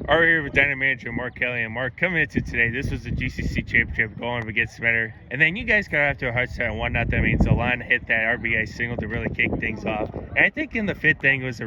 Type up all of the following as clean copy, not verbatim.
We're here with Dynamo manager Mark Kelly. And Mark, coming into today, this was the GCC championship going up against Medina. And then you guys got off to a hard start and 1-0. I mean, Zolan hit that RBI single to really kick things off. And I think in the fifth inning was it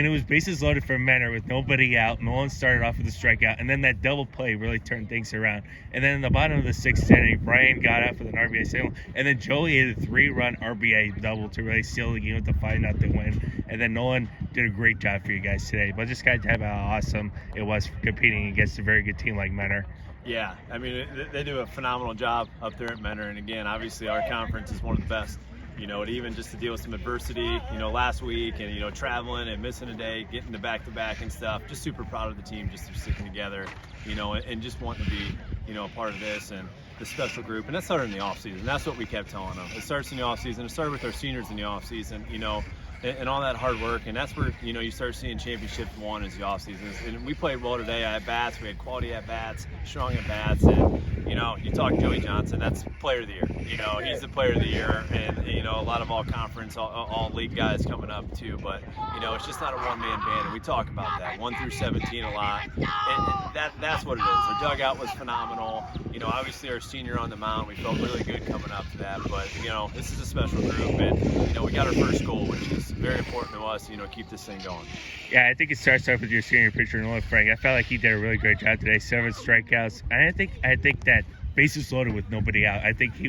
was bases loaded for Medina with nobody out. Nolan started off with a strikeout, and then that double play really turned things around. And then in the bottom of the sixth inning, Brian got out with an RBI single, and then Joey hit a 3-run RBI double to really seal the game with the 5-0 win. And then Nolan did a great job for you guys today. But just got to have how awesome it was for competing against a very good team like Medina. Yeah, I mean, they do a phenomenal job up there at Medina. And again, obviously our conference is one of the best. And even just to deal with some adversity, last week and, traveling and missing a day, getting to back-to-back and stuff. Just super proud of the team just for sticking together, and just wanting to be, a part of this and the special group. And that started in the offseason. That's what we kept telling them. It starts in the offseason. It started with our seniors in the offseason, and all that hard work. And that's where, you start seeing championships won is the offseason. And we played well today at bats. We had quality at bats, strong at bats. And, you talk Joey Johnson, that's player of the year. He's the player of the year. And, a lot of all conference, all league guys coming up too. But, it's just not a one-man band. And we talk about that, 1 through 17 a lot. And that's what it is. Our dugout was phenomenal. Obviously our senior on the mound, we felt really good coming up to that. But, this is a special group. And, we got our first goal, which is very important to us, keep this thing going. Yeah, I think it starts off with your senior pitcher, Nolan Frank. I felt like he did a really great job today, 7 strikeouts. And I think that bases loaded with nobody out. I think he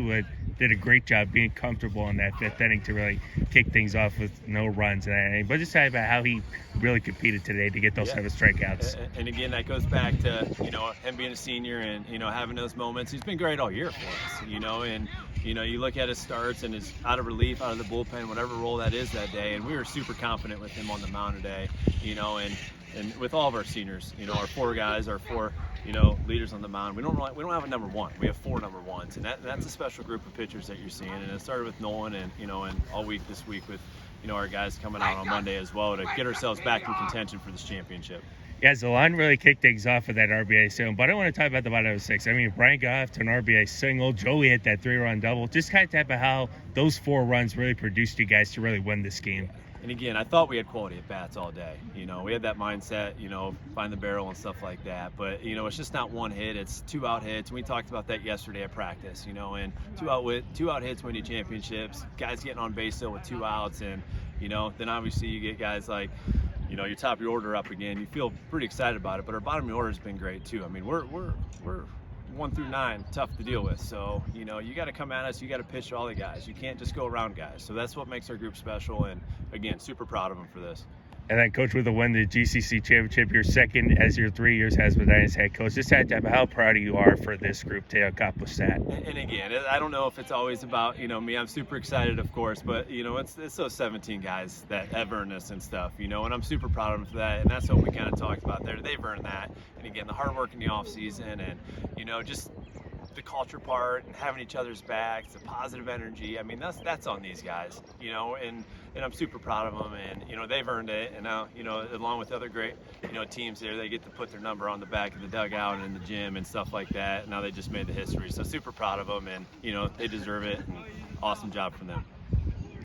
did a great job being comfortable in that fifth inning to really kick things off with no runs and anything. But just talk about how he really competed today to get those 7 strikeouts. And again, that goes back to, him being a senior and, having those moments. He's been great all year for us, and, you look at his starts and his out of relief, out of the bullpen, whatever role that is that day. And we were super confident with him on the mound today, and with all of our seniors, our 4 guys, our 4, leaders on the mound. We don't have a number 1. We have 4 number 1s, and that's a special group of pitchers that you're seeing. And it started with Nolan, and and all week this week with our guys coming out on Monday as well to get ourselves back in contention for this championship. Yeah, Zolan really kicked things off with that RBI single, but I want to talk about the bottom of the 6th. I mean, Brian got off to an RBI single. Joey hit that 3-run double. Just kind of talk about how those 4 runs really produced you guys to really win this game. And again, I thought we had quality at bats all day. We had that mindset, find the barrel and stuff like that. But, it's just not one hit. It's 2 out hits. And we talked about that yesterday at practice, and 2 out hits win you championships. Guys getting on base still with 2 outs. And, then obviously you get guys like, your top of your order up again. You feel pretty excited about it. But our bottom of your order has been great too. I mean, we're 1 through 9, tough to deal with. So, you got to come at us. You got to pitch to all the guys. You can't just go around guys. So that's what makes our group special. And again, super proud of them for this. And then, Coach, with the win, the GCC championship, your second as your 3 years has been as head coach. Just had to have how proud you are for this group to accomplish that. And again, I don't know if it's always about me. I'm super excited, of course, but it's those 17 guys that have earned this and stuff. And I'm super proud of them for that. And that's what we kind of talked about there. They've earned that. And again, the hard work in the off season, and just the culture part and having each other's backs, the positive energy. I mean, that's on these guys, and I'm super proud of them, and they've earned it. And now, along with other great, teams there, they get to put their number on the back of the dugout and in the gym and stuff like that. Now they just made the history, so super proud of them, and they deserve it. And awesome job from them.